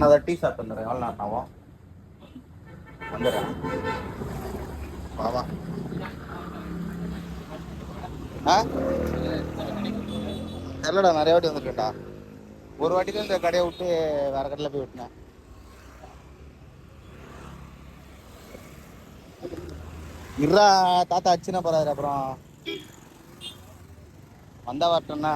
நான் அதை டீ சாப்பிட்டு வந்துடுறேன். எவ்வளோ நேரம் ஆகும்? வந்துடுறேன். வா ஆ தெரியலடா, நிறைய வாட்டி வந்துருக்கேன்டா. ஒரு வாட்டி தான் இந்த கடையை விட்டு வேற கடையில் போய் விட்டினேன். இருறா, தாத்தா அச்சுன்னா போறாரு. அப்புறம் வந்தா வரட்டும்னா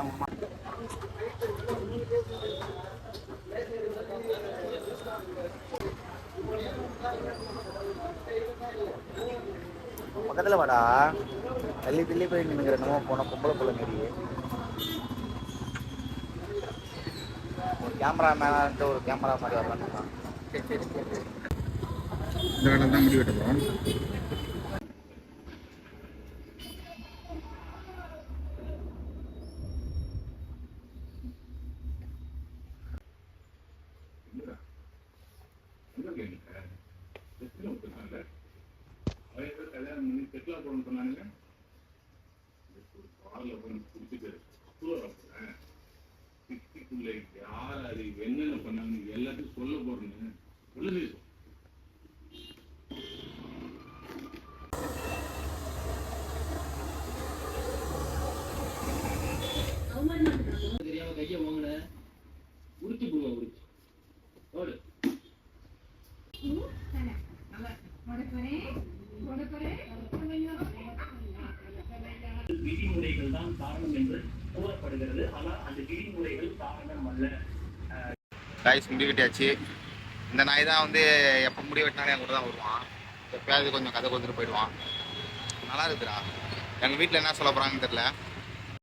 பக்கத்தில் வாடா. தள்ளி தள்ளி போய் நின்னுங்கிற என்னமோ போன பொம்பளை பிள்ளை மாரி. ஒரு கேமரா மேனான்ட்டு ஒரு கேமரா மாதிரி வரலான்னு. இந்த கடை தான் முடி வெட்டுறோம். என்னென்ன பண்ணாங்க எல்லாத்தையும் சொல்ல போறேன்னு உள்ளது. தெரியாம கைய வாங்கின உடுத்தி போடுவா உடுத்தி ஓடு. விதிமுறைகள் தான் காரணம் என்று கூறப்படுகிறது. ஆனால் அந்த விதிமுறைகள் காரணம் அல்ல. டாய்ஸ் முடி வெட்டியாச்சு. இந்த நாய் தான் வந்து எப்போ முடி வெட்டினாலும் என் கூட தான் வருவான். எப்பயாவது கொஞ்சம் கதை கொடுத்துட்டு போயிடுவான். நல்லா இருக்குதுடா. எங்கள் வீட்டில் என்ன சொல்ல போகிறாங்கன்னு தெரியல.